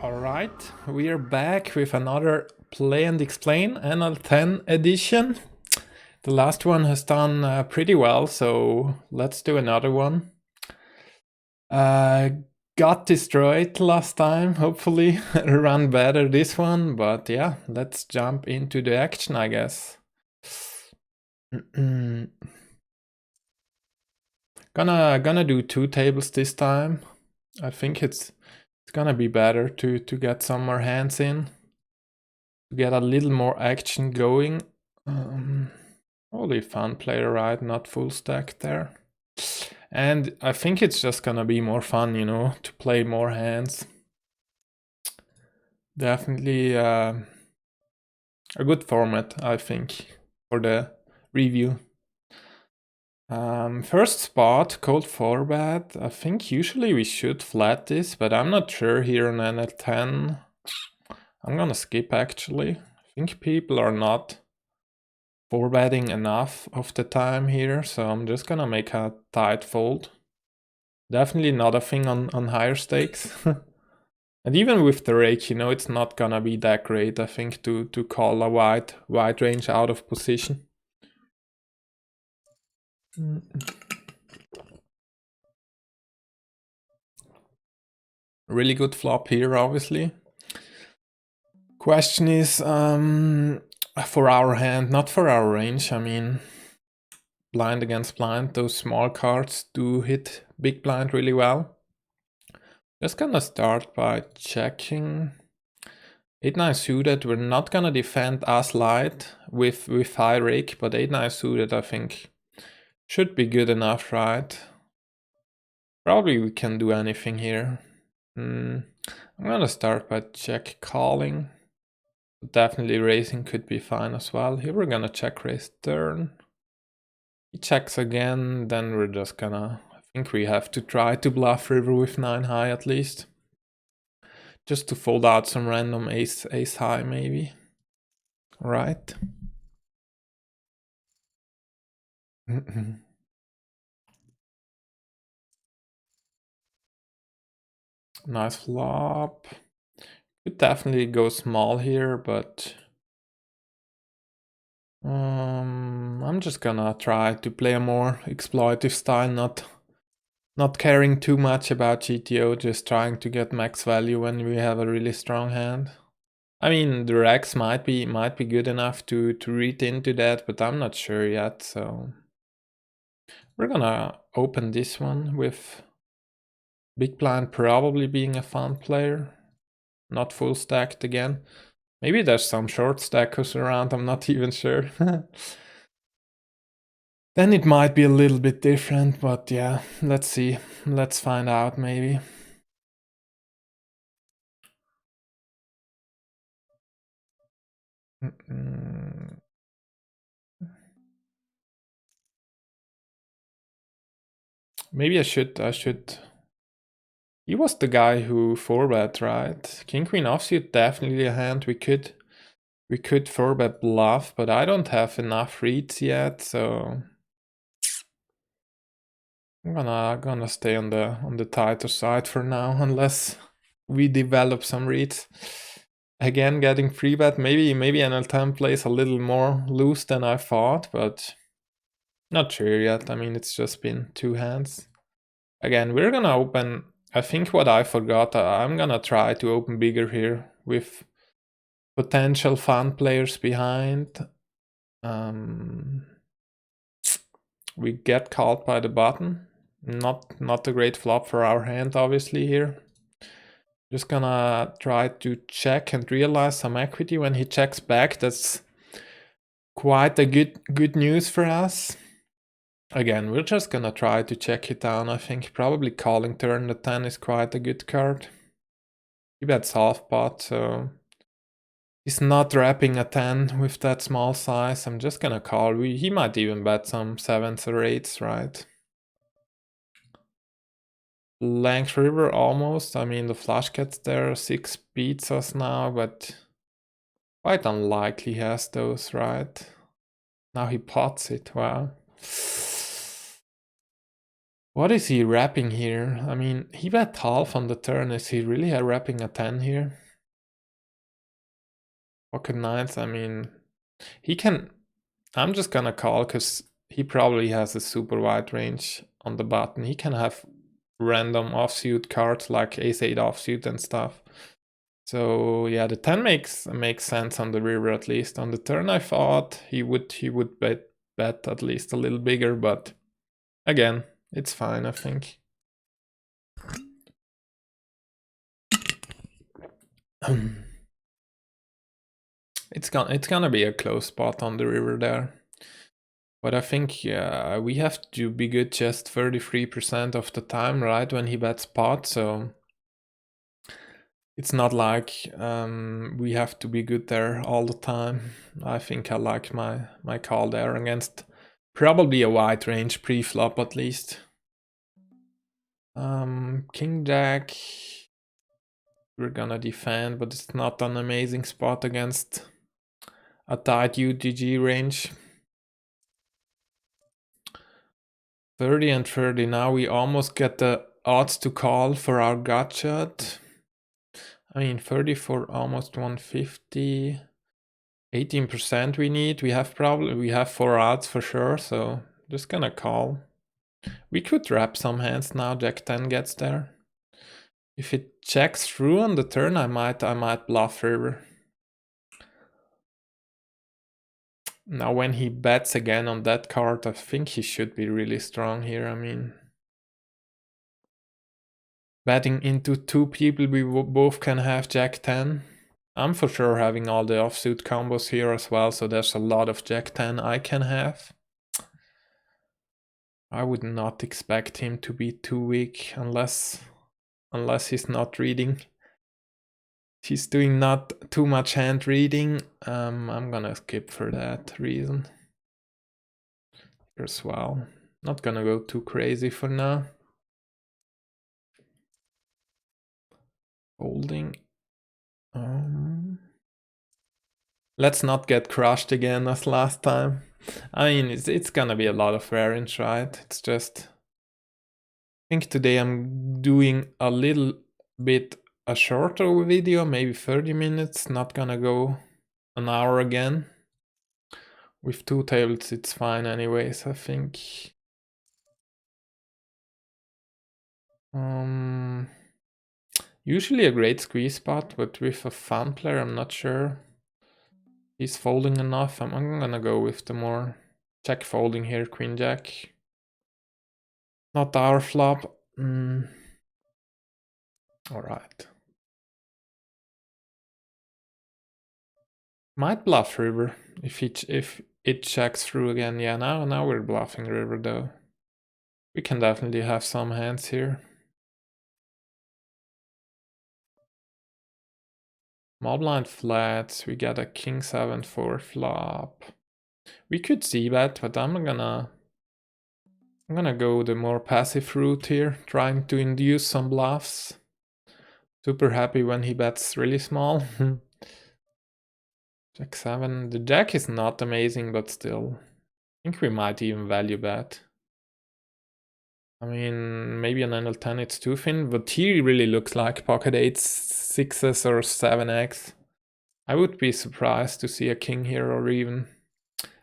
Alright, we are back with another Play and Explain NL10 edition. The last one has done pretty well, so let's do another one. Got destroyed last time, hopefully run better this one, but yeah, let's jump into the action, I guess. Gonna do 2 tables this time. I think it's gonna be better to get some more hands in, to get a little more action going. Only fun player, right? Not full stack there. And I think it's just gonna be more fun, you know, to play more hands. Definitely a good format, I think, for the review. First spot, cold 4-bet. I think usually we should flat this, but I'm not sure here on NL10. I'm gonna skip actually. I think people are not 4-betting enough of the time here, so I'm just gonna make a tight fold. Definitely not a thing on higher stakes. And even with the rake, you know, it's not gonna be that great, I think, to call a wide range out of position. Really good flop here, obviously. Question is, for our hand, not for our range. I mean, blind against blind, those small cards do hit big blind really well. Just gonna start by checking. 8-9 suited, we're not gonna defend as light with high rake, but 8-9 suited I think should be good enough, right? Probably we can do anything here. I'm gonna start by check calling. Definitely raising could be fine as well. Here we're gonna check raise turn. He checks again, then we're just gonna, I think we have to try to bluff river with 9 high at least. Just to fold out some random ace high maybe. Right. Nice flop. Could definitely go small here, but I'm just gonna try to play a more exploitive style, not caring too much about GTO, just trying to get max value when we have a really strong hand. I mean, the Rex might be good enough to read into that, but I'm not sure yet, so we're gonna open this one with big blind probably being a fun player, not full stacked again. Maybe there's some short stackers around, I'm not even sure. Then it might be a little bit different, but yeah, let's see. Let's find out maybe. Maybe I should. He was the guy who 4-bet, right? King Queen offsuit, definitely a hand we could 4-bet bluff, but I don't have enough reads yet, so I'm gonna stay on the tighter side for now, unless we develop some reads. Again, getting 3-bet, maybe NL10 plays a little more loose than I thought, but not sure yet. I mean, it's just been 2 hands. Again, we're gonna open, I think what I forgot, I'm gonna try to open bigger here with potential fun players behind. We get called by the button. Not a great flop for our hand, obviously, here. Just gonna try to check and realize some equity when he checks back. That's quite a good news for us. Again, we're just gonna try to check it down. I think probably calling turn the 10 is quite a good card. He bets half pot, so he's not wrapping a 10 with that small size. I'm just gonna call. He might even bet some 7s or 8s, right? Length river almost. I mean, the flush gets there. 6 beats us now, but quite unlikely he has those, right? Now he pots it. Wow. What is he wrapping here? I mean, he bet half on the turn. Is he really wrapping a 10 here? Pocket nines, I mean, he can... I'm just gonna call because he probably has a super wide range on the button. He can have random offsuit cards like ace-8 offsuit and stuff. So yeah, the 10 makes sense on the river at least. On the turn I thought he would bet at least a little bigger, but again, it's fine, I think. It's gonna be a close spot on the river there. But I think we have to be good just 33% of the time, right, when he bets pot, so it's not like we have to be good there all the time. I think I like my call there against probably a wide range pre-flop at least. King Jack, we're gonna defend, but it's not an amazing spot against a tight UTG range. 30 and 30, now we almost get the odds to call for our gut shot. I mean, 30 for almost 150. 18% we need. We have 4 odds for sure, so just gonna call. We could wrap some hands now. Jack 10 gets there. If it checks through on the turn, I might bluff river. Now when he bets again on that card, I think he should be really strong here. I mean, betting into 2 people, we both can have Jack 10. I'm for sure having all the offsuit combos here as well, so there's a lot of Jack 10 I can have. I would not expect him to be too weak unless he's not reading. He's doing not too much hand reading. I'm gonna skip for that reason. Here as well. Not gonna go too crazy for now. Holding. Let's not get crushed again as last time. I mean, it's gonna be a lot of variance, right? It's just... I think today I'm doing a little bit a shorter video, maybe 30 minutes, not gonna go an hour again. With 2 tables it's fine anyways, I think. Usually a great squeeze spot, but with a fun player I'm not sure he's folding enough. I'm gonna go with the more check folding here, Queen Jack. Not our flop. Alright. Might bluff river if it checks through again. Yeah, now we're bluffing river though. We can definitely have some hands here. Small blind flats, we get a king 7 for flop. We could see that, but I'm gonna go the more passive route here, trying to induce some bluffs. Super happy when he bets really small. Jack 7, the jack is not amazing, but still. I think we might even value bet. I mean, maybe an NL10 it's too thin, but he really looks like pocket 8s, 6s or 7x. I would be surprised to see a king here or even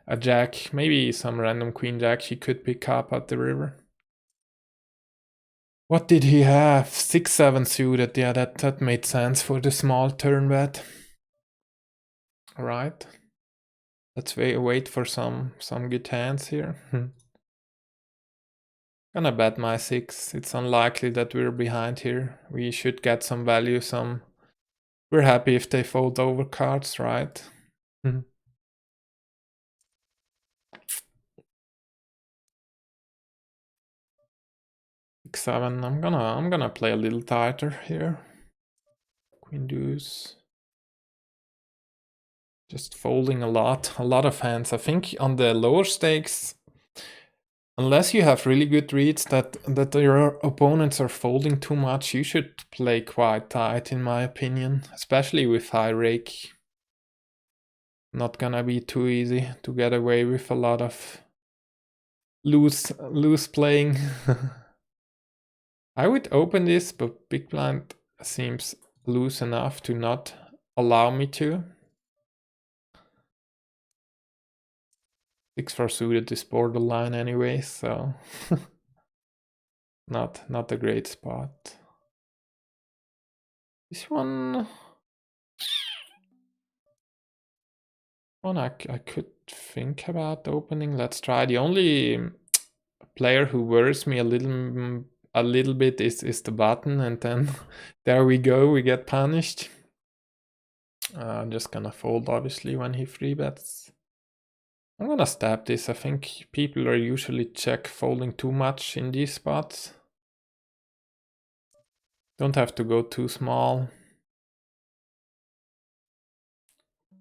a jack. Maybe some random queen jack he could pick up at the river. What did he have? 6-7 suited. Yeah, that made sense for the small turn bet. Alright. Let's wait for some good hands here. Gonna bet my 6. It's unlikely that we're behind here. We should get some value, we're happy if they fold over cards, right? 6-7. I'm gonna play a little tighter here. Queen deuce. Just folding a lot of hands. I think on the lower stakes, unless you have really good reads that your opponents are folding too much, you should play quite tight in my opinion, especially with high rake. Not gonna be too easy to get away with a lot of loose playing. I would open this, but big blind seems loose enough to not allow me to. 6-4 suited is borderline anyway, so not a great spot. This one I could think about opening. Let's try. The only player who worries me a little bit is the button, and then there we go, we get punished. I'm just gonna fold obviously when he free bets. I'm gonna stab this. I think people are usually check folding too much in these spots. Don't have to go too small.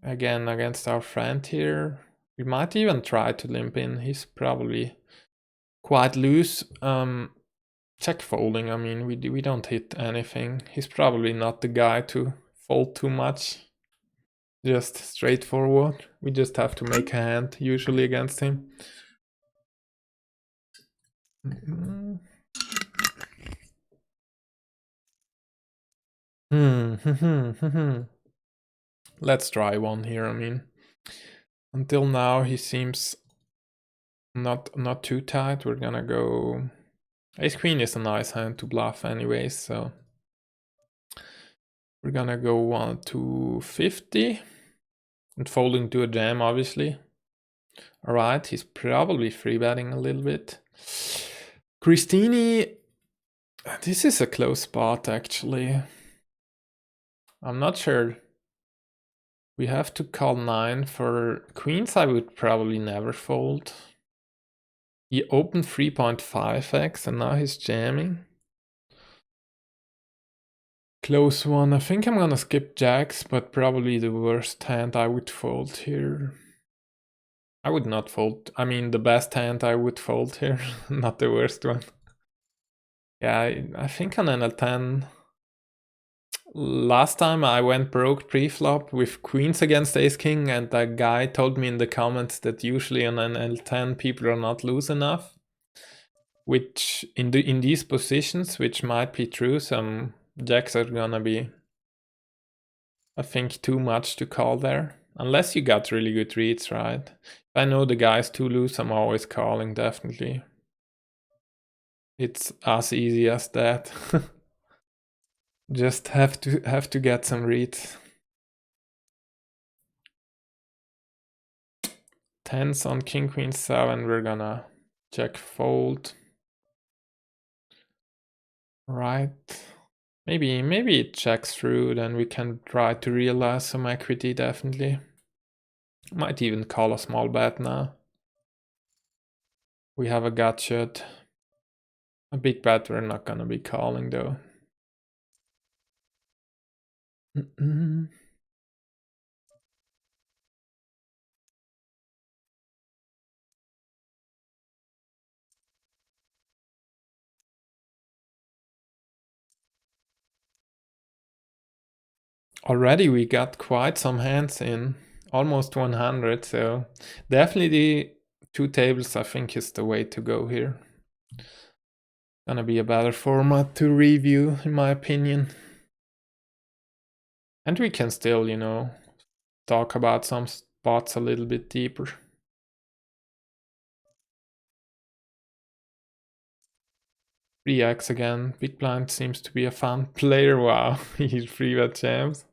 Again, against our friend here. We might even try to limp in. He's probably quite loose. Check folding, I mean, we don't hit anything. He's probably not the guy to fold too much. Just straightforward. We just have to make a hand usually against him. Let's try one here. I mean, until now he seems not too tight. We're gonna go. Ace Queen is a nice hand to bluff anyways, so we're gonna go 1 to 50 and folding to a jam, obviously. All right, he's probably free betting a little bit. Christini, this is a close spot actually. I'm not sure. We have to call 9 for queens. I would probably never fold. He opened 3.5x and now he's jamming. Close one. I think I'm gonna skip jacks, but probably the worst hand I would fold here. I would not fold. I mean, the best hand I would fold here, not the worst one. Yeah, I think on NL10. Last time I went broke pre-flop with queens against ace king, and that guy told me in the comments that usually on NL10 people are not loose enough. Which in these positions, which might be true, some jacks are gonna be, I think, too much to call there. Unless you got really good reads, right? If I know the guy's too loose, I'm always calling, definitely. It's as easy as that. Just have to get some reads. Tens on king queen 7, we're gonna check fold. Right. Maybe it checks through, then we can try to realize some equity, definitely. Might even call a small bet now. We have a gut shot. A big bet we're not gonna be calling though. Already we got quite some hands in, almost 100, so definitely the 2 tables I think is the way to go here. Gonna be a better format to review in my opinion. And we can still, you know, talk about some spots a little bit deeper. X again, big blind seems to be a fun player, wow, he's 3-bet jams.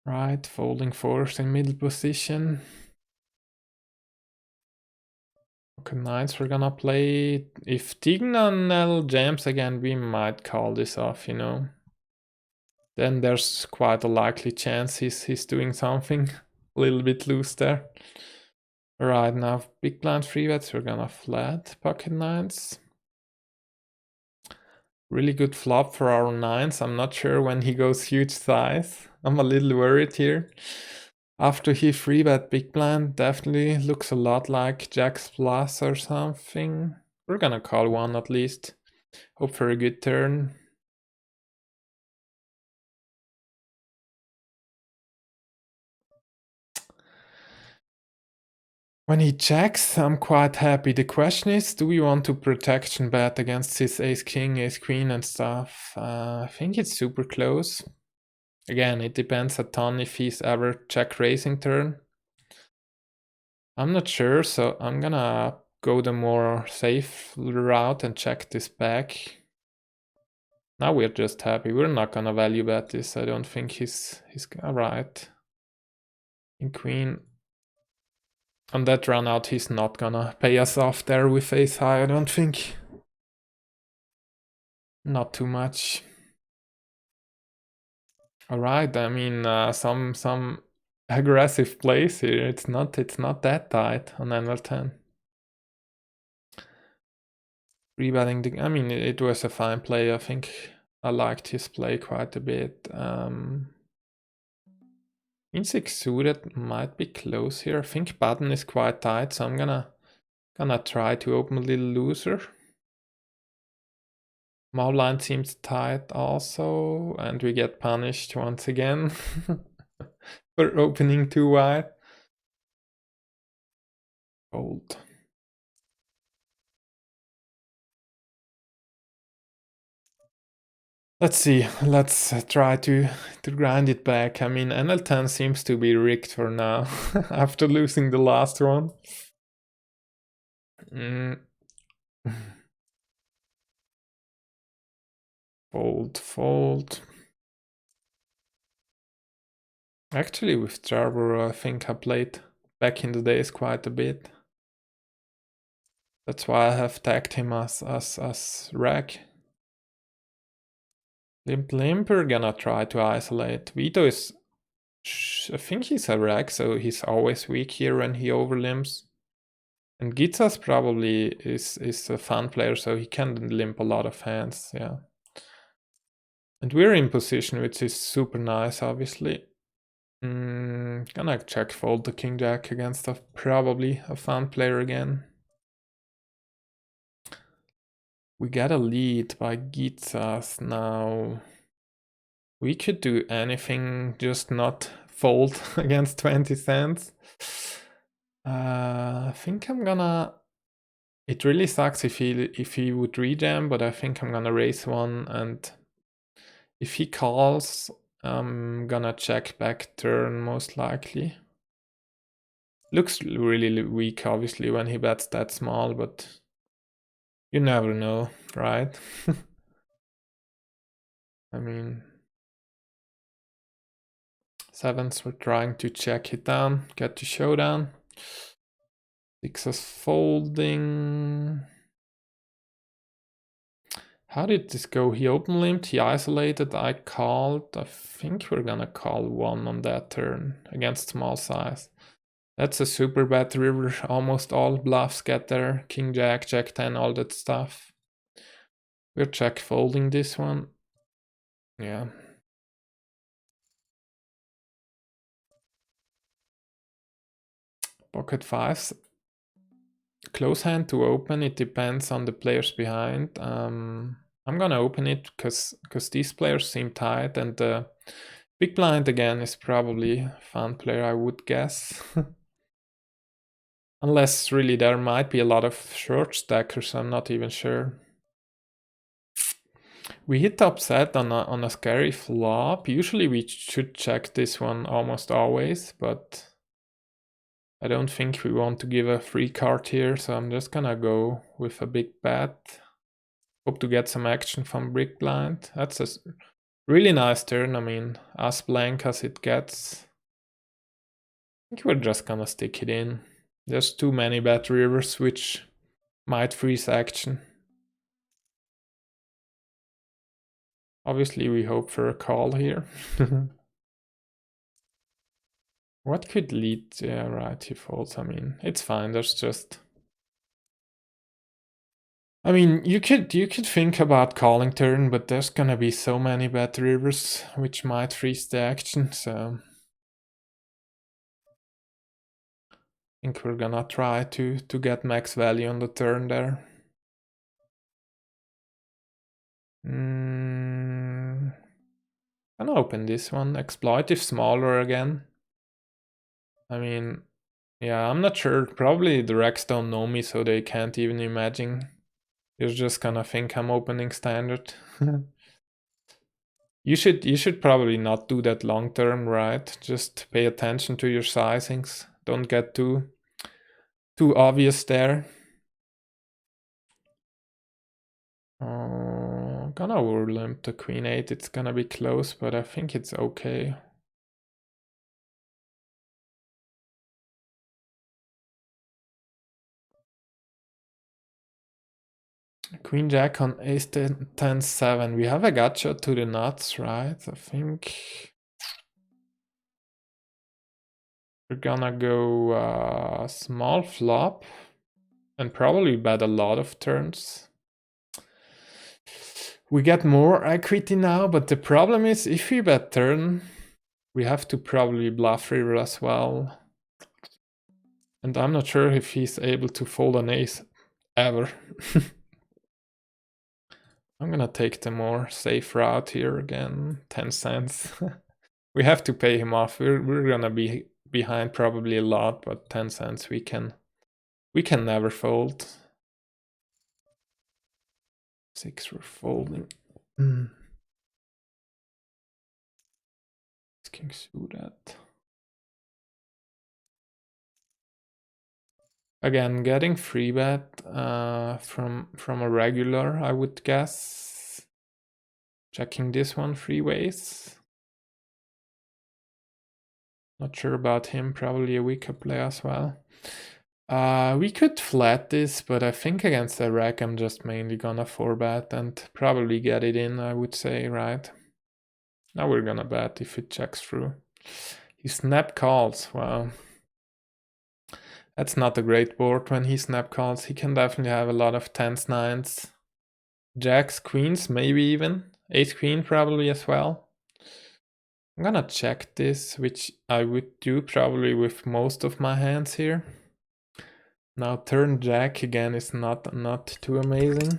Right, folding 4s in middle position. Okay, 9s we're gonna play. If Tignanel jams again, we might call this off, you know. Then there's quite a likely chance he's doing something a little bit loose there. Right, now big blind 3-bets, we're gonna flat pocket 9s. Really good flop for our 9s. I'm not sure when he goes huge size. I'm a little worried here. After he 3-bet big blind, definitely looks a lot like Jack's plus or something. We're gonna call 1 at least. Hope for a good turn. When he checks, I'm quite happy. The question is, do we want to protection bet against his ace-king, ace-queen and stuff? I think it's super close. Again, it depends a ton if he's ever check-raising turn. I'm not sure, so I'm gonna go the more safe route and check this back. Now we're just happy. We're not gonna value bet this. I don't think he's right. In queen. On that run out, he's not gonna pay us off there with ace high, I don't think. Not too much. Alright, I mean some aggressive plays here. It's not that tight on NL10. Rebetting the, I mean it was a fine play. I think I liked his play quite a bit. In 6 suited might be close here. I think button is quite tight, so I'm gonna try to open a little looser. Small blind seems tight also, and we get punished once again for opening too wide. Fold. Let's see, let's try to grind it back. I mean, NL10 seems to be rigged for now, after losing the last one. Fold, fold. Actually, with Jarborough, I think I played back in the days quite a bit. That's why I have tagged him as rag. Limper gonna try to isolate. Vito is, I think he's a rag, so he's always weak here when he overlimps. And Gitsas probably is a fun player, so he can limp a lot of hands, yeah. And we're in position, which is super nice, obviously. Gonna check fold the king jack against probably a fun player again. We got a lead by Gitsas now. We could do anything, just not fold against 20 cents. I think I'm gonna. It really sucks if he would rejam, but I think I'm gonna raise one, and if he calls, I'm gonna check back turn most likely. Looks really weak, obviously, when he bets that small, but you never know, right? I mean, sevens were trying to check it down, get to showdown. Sixes folding. How did this go? He open limped, he isolated, I called. I think we're gonna call one on that turn against small size. That's a super bad river. Almost all bluffs get there. King jack, jack 10, all that stuff. We're check folding this one. Yeah. Pocket fives. Close hand to open. It depends on the players behind. I'm gonna open it because these players seem tight, and the big blind again is probably a fun player, I would guess. Unless really there might be a lot of short stackers, I'm not even sure. We hit upset on a scary flop. Usually we should check this one almost always, but I don't think we want to give a free card here, so I'm just gonna go with a big bet. Hope to get some action from big blind. That's a really nice turn. I mean, as blank as it gets. I think we're just gonna stick it in. There's too many bad rivers which might freeze action. Obviously we hope for a call here. What could lead? Yeah, right, he folds. I mean, it's fine. There's just, I mean, you could think about calling turn, but there's gonna be so many bad rivers which might freeze the action, so I think we're gonna try to get max value on the turn there. Gonna open this one. Exploit if smaller again. I mean, Yeah, I'm not sure. Probably the Rex don't know me, so they can't even imagine. They're just gonna think I'm opening standard. You should probably not do that long term, right? Just pay attention to your sizings. Don't get too obvious there. Gonna overlimp the queen 8. It's gonna be close, but I think it's okay. Queen Jack on ace 10 7. We have a gotcha to the nuts, right? I think we're gonna go small flop and probably bet a lot of turns. We get more equity now, but the problem is if we bet turn, we have to probably bluff river as well. And I'm not sure if he's able to fold an ace ever. I'm gonna take the more safe route here again, 10 cents. We have to pay him off. We're gonna be behind probably a lot, but 10 cents we can never fold. 6 we're folding. King suited. Again, getting free bet from a regular, I would guess. Checking this one three ways. Not sure about him, probably a weaker play as well. We could flat this, but I think against the rack I'm just mainly gonna 4-bet and probably get it in, I would say, right? Now we're gonna bet if it checks through. He snap calls, wow. That's not a great board when he snap calls. He can definitely have a lot of 10s, 9s, jacks, queens, maybe even. Ace queen probably as well. I'm gonna check this, which I would do probably with most of my hands here. Now turn jack again is not too amazing.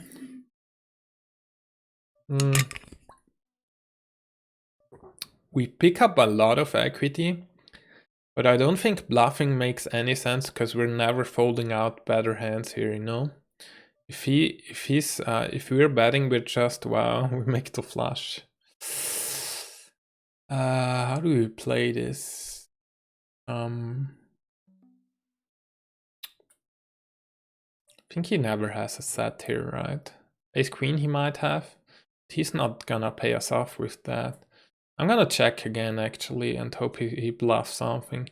We pick up a lot of equity, but I don't think bluffing makes any sense because we're never folding out better hands here, you know? If we're betting, we're just, wow, we make the flush. How do we play this? I think he never has a set here, right? Ace queen he might have. He's not gonna pay us off with that. I'm gonna check again actually and hope he bluffs something.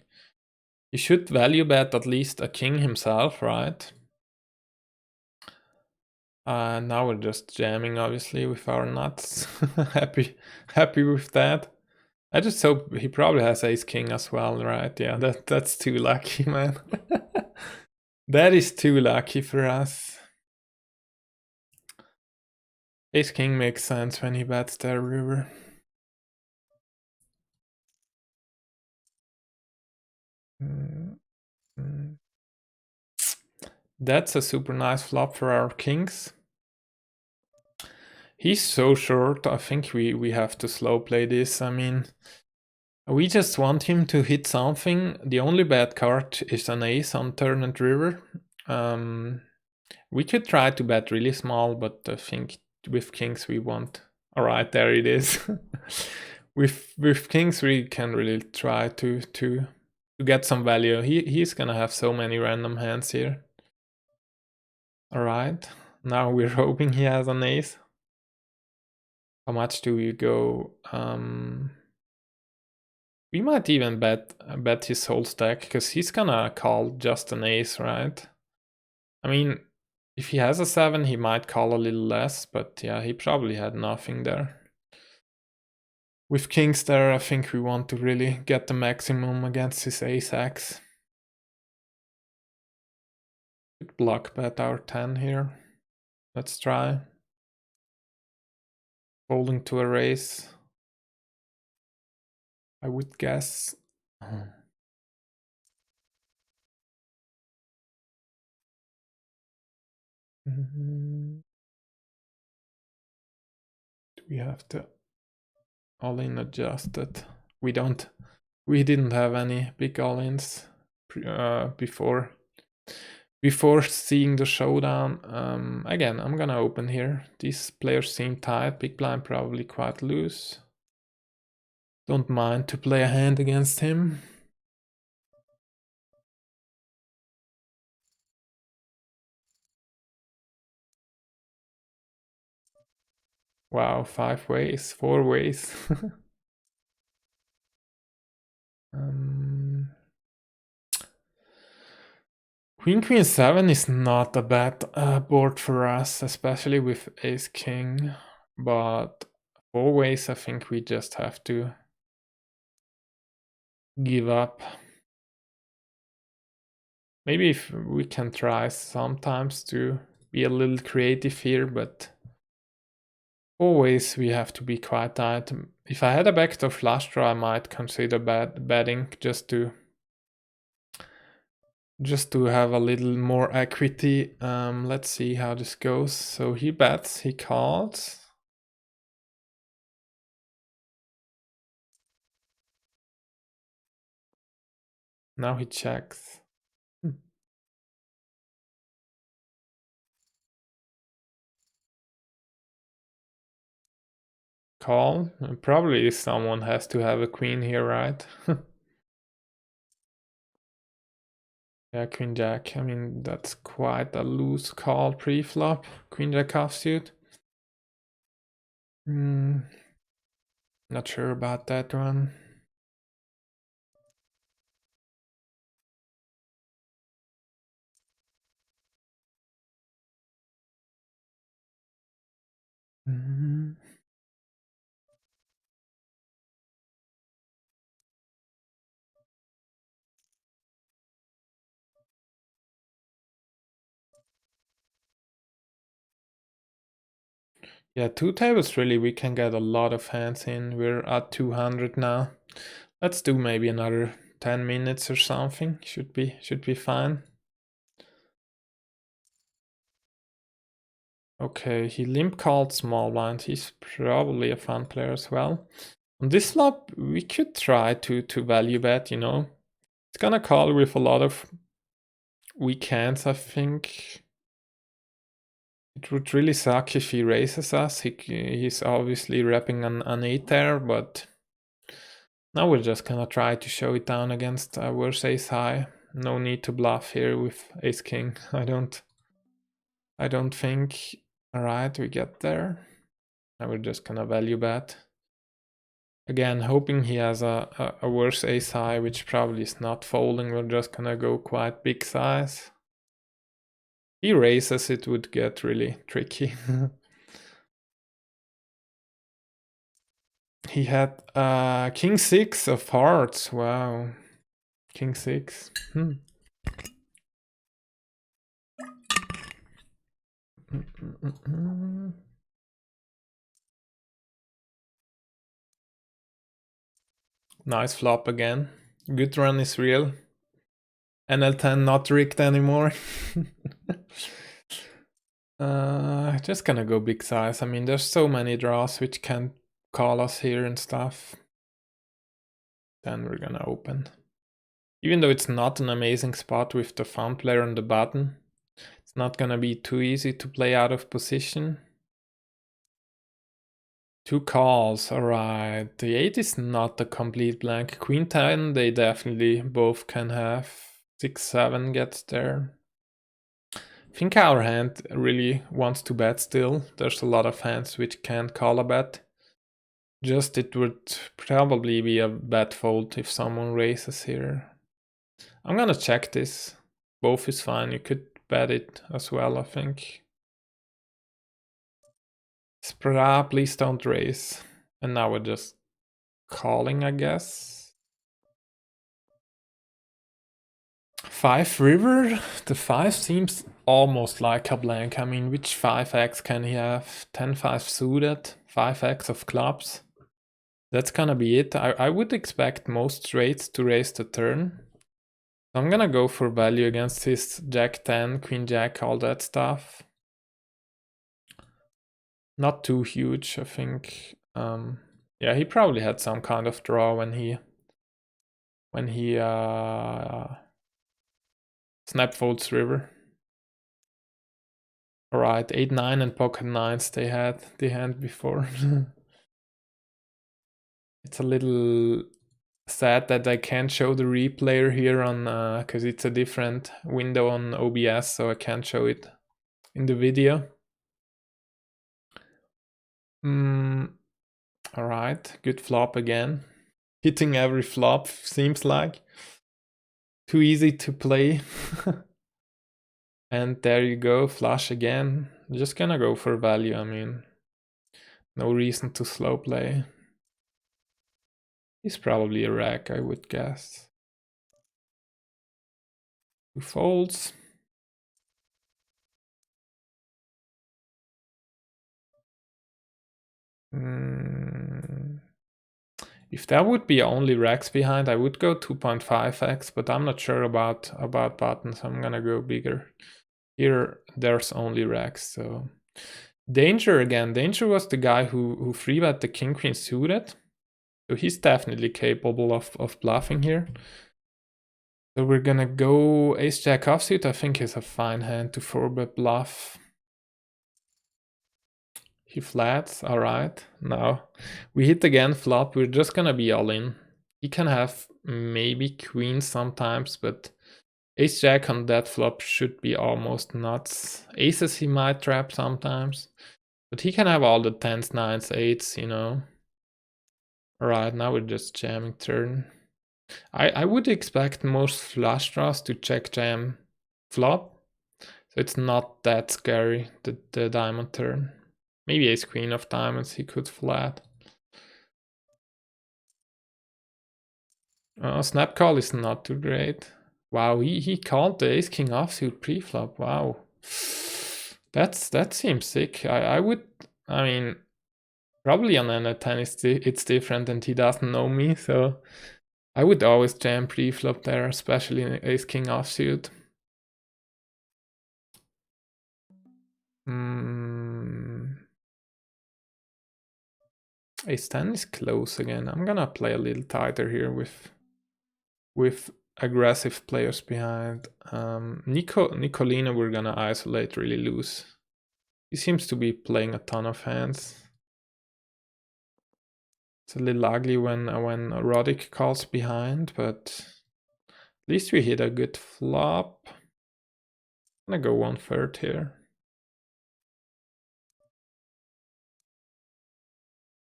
He should value bet at least a king himself, right? Now we're just jamming obviously with our nuts. happy with that. I just hope he probably has ace king as well, right? Yeah, that's too lucky, man. That is too lucky for us. Ace king makes sense when he bets their river. That's a super nice flop for our kings. He's so short, I think we have to slow play this. I mean, we just want him to hit something. The only bad card is an ace on turn and river. We could try to bet really small, but I think with kings we want. Alright, there it is. with kings we can really try to get some value. He's gonna have so many random hands here. Alright, now we're hoping he has an ace. How much do we go? We might even bet his whole stack, because he's gonna call just an ace, right? I mean, if he has a 7, he might call a little less, but yeah, he probably had nothing there. With kings there, I think we want to really get the maximum against his ace-x. Could block bet our 10 here. Let's try. Folding to a raise, I would guess. Do we have to all-in adjusted? We didn't have any big all-ins. before seeing the showdown. Again, I'm gonna open here. These players seem tight. Big blind probably quite loose. Don't mind to play a hand against him. Wow, 5 ways, 4 ways. Queen 7 is not a bad board for us, especially with ace king, but 4 ways I think we just have to give up. Maybe if we can try sometimes to be a little creative here, but always we have to be quite tight. If I had a backdoor flush draw, I might consider betting just to have a little more equity. Let's see how this goes. So he bets, he calls. Now he checks. Call. Probably someone has to have a queen here, right? Yeah, queen jack. I mean, that's quite a loose call pre-flop. Queen jack offsuit. Not sure about that one. Yeah, 2 tables really, we can get a lot of hands in. We're at 200 now. Let's do maybe another 10 minutes or something. Should be fine. Okay, he limp called small blind. He's probably a fun player as well. On this flop, we could try to value bet, you know. It's gonna call with a lot of weak hands, I think. It would really suck if he raises us. He's obviously wrapping an 8 there, but now we're just gonna try to show it down against worse ace high. No need to bluff here with ace king. I don't think. Alright, we get there. Now we're just gonna value bet. Again, hoping he has a worse ace high, which probably is not folding. We're just gonna go quite big size. He raises, it would get really tricky. He had king 6 of hearts. Wow. King 6. Nice flop again. Good run is real. NL10 not rigged anymore. Just gonna go big size. I mean, there's so many draws which can call us here and stuff. Then we're gonna open. Even though it's not an amazing spot with the fun player on the button, it's not gonna be too easy to play out of position. 2 calls, alright. The 8 is not a complete blank. Queen 10, they definitely both can have. 6, 7 gets there. I think our hand really wants to bet still. There's a lot of hands which can't call a bet. Just it would probably be a bad fold if someone raises here. I'm gonna check this. Both is fine. You could bet it as well, I think. Spra, please don't raise. And now we're just calling, I guess. 5 river? The 5 seems almost like a blank. I mean, which 5x can he have? 10-5 suited, 5x of clubs. That's gonna be it. I would expect most straights to raise the turn. I'm gonna go for value against his jack 10, queen jack, all that stuff. Not too huge, I think. Yeah, he probably had some kind of draw when he Snap folds river. Alright, 8-9 and pocket nines they had the hand before. It's a little sad that I can't show the replayer here on because it's a different window on OBS, so I can't show it in the video. Alright, good flop again. Hitting every flop seems like. Too easy to play. And there you go, flush again. Just gonna go for value, I mean. No reason to slow play. He's probably a rack, I would guess. 2 folds. If that would be only racks behind, I would go 2.5x, but I'm not sure about buttons. I'm gonna go bigger. Here, there's only racks, so... Danger again. Danger was the guy who free bet the king queen suited. So he's definitely capable of bluffing here. So we're gonna go ace jack offsuit. I think is a fine hand to 4-bet bluff. He flats, alright. Now we hit again flop. We're just gonna be all in. He can have maybe queens sometimes, but ace jack on that flop should be almost nuts. Aces he might trap sometimes, but he can have all the 10s, 9s, 8s, you know. Alright, now we're just jamming turn. I would expect most flush draws to check jam flop, so it's not that scary, the diamond turn. Maybe ace queen of diamonds he could flat. Snap call is not too great. Wow, he called the ace king offsuit pre-flop. Wow, that seems sick. I mean, probably on NL10 it's different, and he doesn't know me, so I would always jam pre-flop there, especially in ace king offsuit. Ace 10 is close again. I'm gonna play a little tighter here with aggressive players behind. Nicolino we're gonna isolate really loose. He seems to be playing a ton of hands. It's a little ugly when Roddick calls behind, but at least we hit a good flop. I'm gonna go 1/3 here.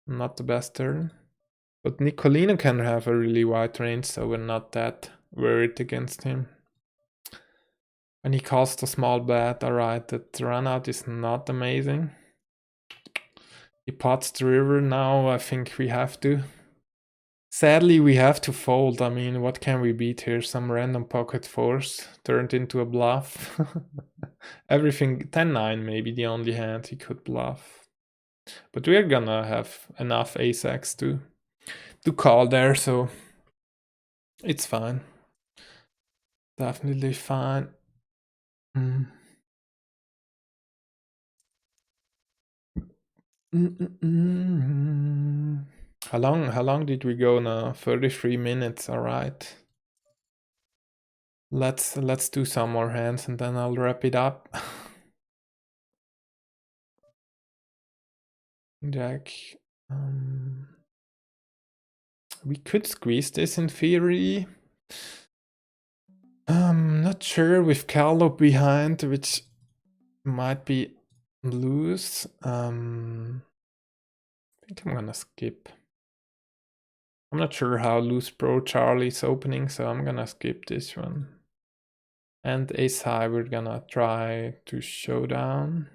Not the best turn. But Nicolino can have a really wide range, so we're not that worried against him. When he calls the small bet, alright, that run out is not amazing. He pots the river now, I think we have to. Sadly, we have to fold. I mean, what can we beat here? Some random pocket fours turned into a bluff. Everything, 10-9 maybe the only hand he could bluff. But we're gonna have enough ace-x to call there, so it's fine. Definitely fine. How long did we go now? 33 minutes, alright. Let's do some more hands and then I'll wrap it up. Jack. We could squeeze this in theory. Not sure with Carlo behind, which might be loose. I think I'm gonna skip. I'm not sure how loose Pro Charlie's opening, so I'm gonna skip this one. And ace high, we're gonna try to showdown.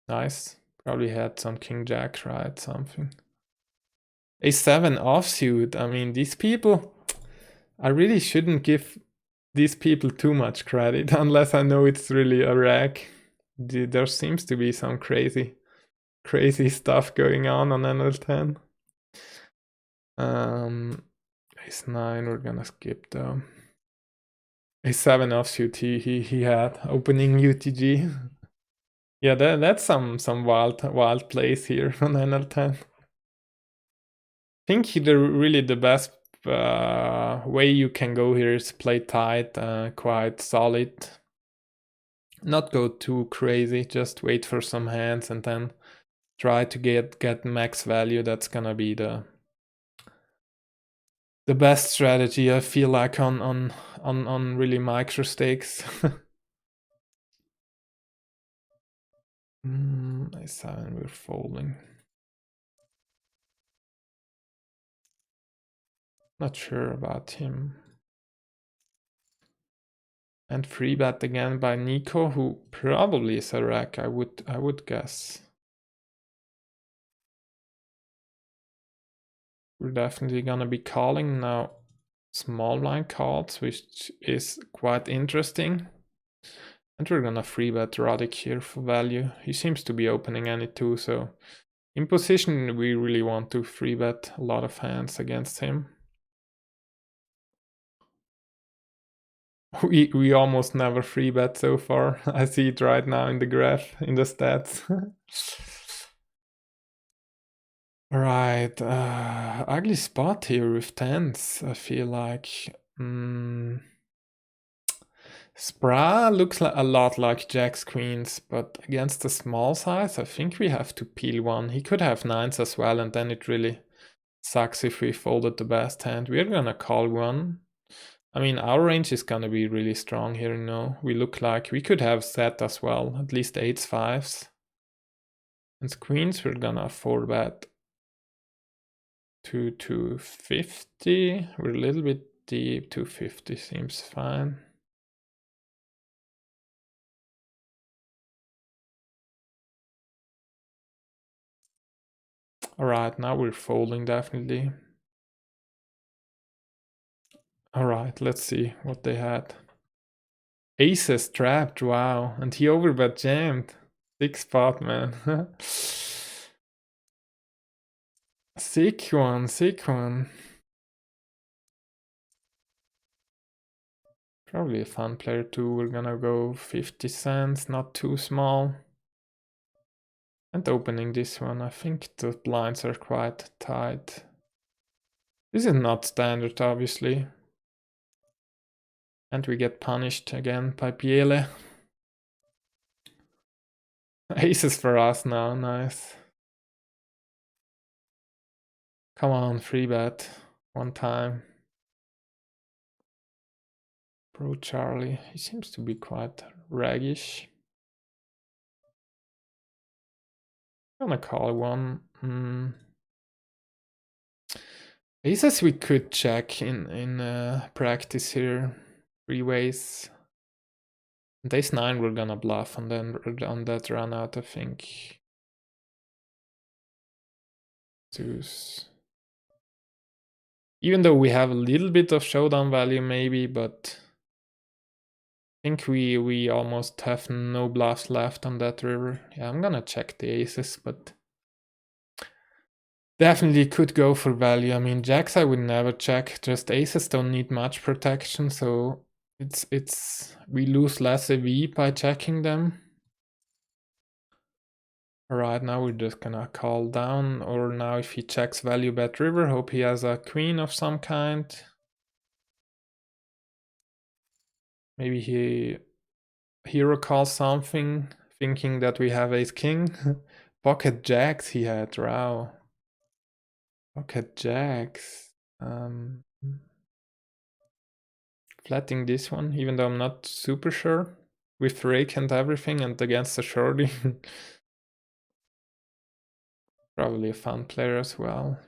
Nice. Probably had some king jack, right? Something. Ace 7 offsuit. I mean, these people, I really shouldn't give these people too much credit unless I know it's really a rack. There seems to be some crazy stuff going on NL10. Ace 9, we're gonna skip though. Ace 7 offsuit, he had opening UTG. Yeah, that's some wild plays here on NL10. I think really the best way you can go here is play tight, quite solid. Not go too crazy, just wait for some hands and then try to get max value. That's gonna be the best strategy, I feel like, on really micro stakes. A7, we're folding. Not sure about him. And free bet again by Nico, who probably is a rack, I would guess. We're definitely gonna be calling now small blind calls, which is quite interesting. And we're gonna free bet Roddick here for value. He seems to be opening any two, so in position we really want to free bet a lot of hands against him. We almost never free bet so far. I see it right now in the graph, in the stats. Right, ugly spot here with tens, I feel like. Spra looks a lot like Jack's Queens, but against the small size, I think we have to peel one. He could have nines as well, and then it really sucks if we folded the best hand. We're gonna call one. I mean, our range is gonna be really strong here, you know. We look like we could have set as well, at least eights, fives. And queens, we're gonna 4-bet to 250. We're a little bit deep, 250 seems fine. Alright, now we're folding definitely. Alright, let's see what they had. Aces trapped, wow. And he overbet jammed. Sick spot, man. Sick one, sick one. Probably a fun player too. We're gonna go 50 cents, not too small. And opening this one, I think the blinds are quite tight. This is not standard, obviously. And we get punished again by Piele. Aces for us now, nice. Come on, free bet. One time. Bro Charlie, he seems to be quite raggish. I'm gonna call one. Aces we could check in practice here. 3 ways. And ace 9 we're gonna bluff, and then on that run out, I think. Deuce. Even though we have a little bit of showdown value maybe, but I think we almost have no bluffs left on that river. Yeah, I'm gonna check the aces, but definitely could go for value. I mean, jacks I would never check. Just aces don't need much protection, so it's we lose less EV by checking them. Alright, now we're just gonna call down, or now if he checks value bet river, hope he has a queen of some kind. Maybe he hero calls something, thinking that we have ace king. Pocket jacks he had, wow. Pocket jacks. Flatting this one, even though I'm not super sure. With rake and everything, and against the shorty. Probably a fun player as well.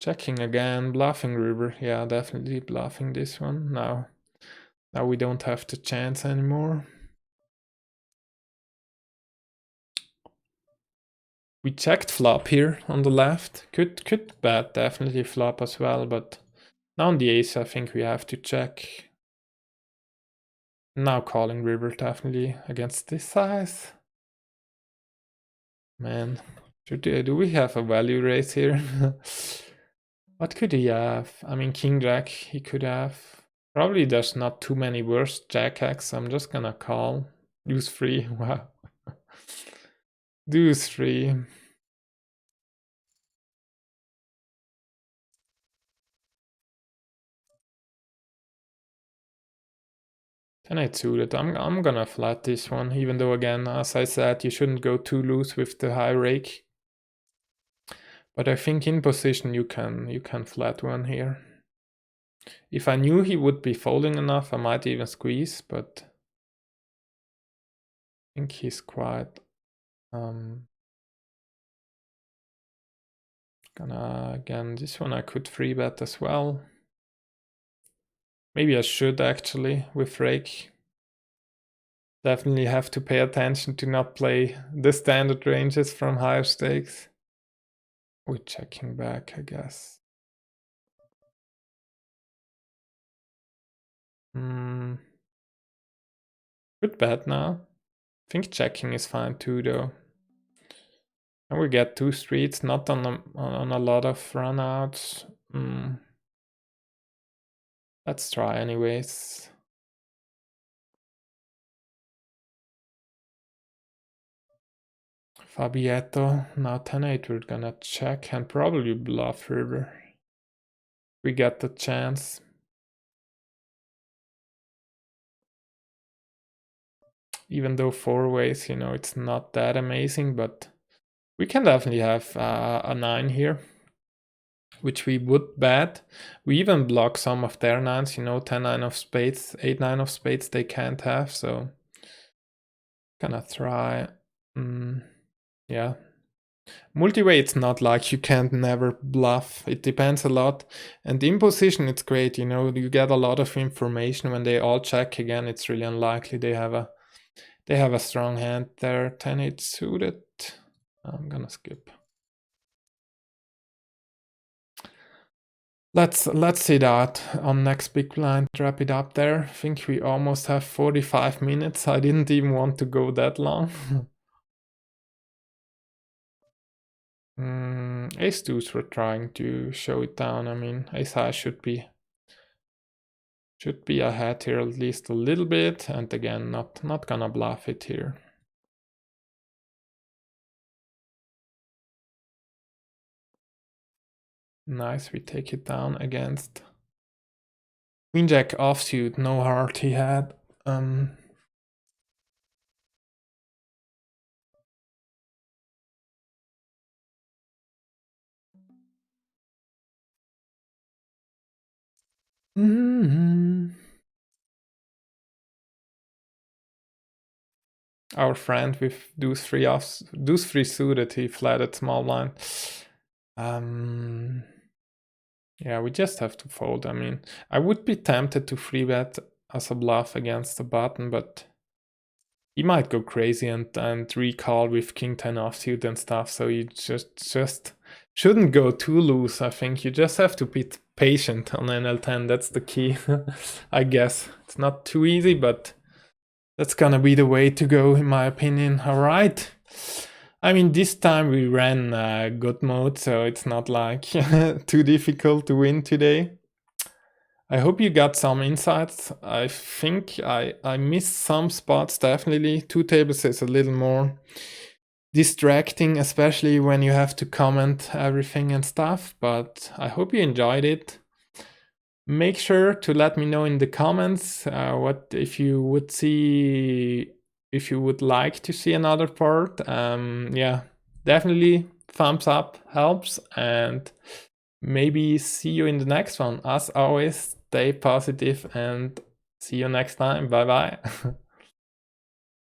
Checking again, bluffing river. Yeah, definitely bluffing this one. Now we don't have the chance anymore. We checked flop here on the left. Could bet definitely flop as well, but now on the ace I think we have to check. Now calling river definitely against this size. Man, do we have a value raise here? What could he have? I mean, king jack he could have. Probably there's not too many worse jack hacks. I'm just gonna call. Deuce 3, wow. Deuce 3. 10-8 suited. I'm gonna flat this one, even though again, as I said, you shouldn't go too loose with the high rake. But I think in position you can flat one here. If I knew he would be folding enough, I might even squeeze, but I think he's quite gonna again this one I could 3-bet as well. Maybe I should actually with rake. Definitely have to pay attention to not play the standard ranges from higher stakes. We're checking back, I guess. Good bet now. I think checking is fine too, though. And we get 2 streets, not on a lot of runouts. Let's try anyways. Fabietto, now 10-8, we're gonna check and probably bluff river. We get the chance. Even though 4 ways, you know, it's not that amazing, but we can definitely have a 9 here, which we would bet. We even block some of their 9s, you know, 10-9 of spades, 8-9 of spades they can't have, so gonna try. Yeah. Multi-way, it's not like you can't never bluff. It depends a lot. And in position, it's great, you know, you get a lot of information. When they all check again, it's really unlikely they have a strong hand there. 10-8 suited. I'm gonna skip. Let's see that on next big blind. Wrap it up there. I think we almost have 45 minutes. I didn't even want to go that long. Ace deuce we're trying to show it down. I mean, ace high should be ahead here at least a little bit, and again not gonna bluff it here. Nice, we take it down against queen jack offsuit, no heart he had. Our friend with deuce three suited, he flatted small blind. Yeah, we just have to fold. I mean, I would be tempted to 3-bet as a bluff against the button, but he might go crazy and recall with king 10 offsuit and stuff, so you just shouldn't go too loose. I think you just have to be patient on NL10. That's the key. I guess it's not too easy, but that's gonna be the way to go in my opinion. All right. I mean, this time we ran good mode, so it's not like too difficult to win today. I hope you got some insights. I think I missed some spots, definitely. 2 tables is a little more distracting, especially when you have to comment everything and stuff, but I hope you enjoyed it. Make sure to let me know in the comments what if you would like to see another part. Yeah, definitely thumbs up helps, and maybe see you in the next one. As always, stay positive and see you next time. Bye bye.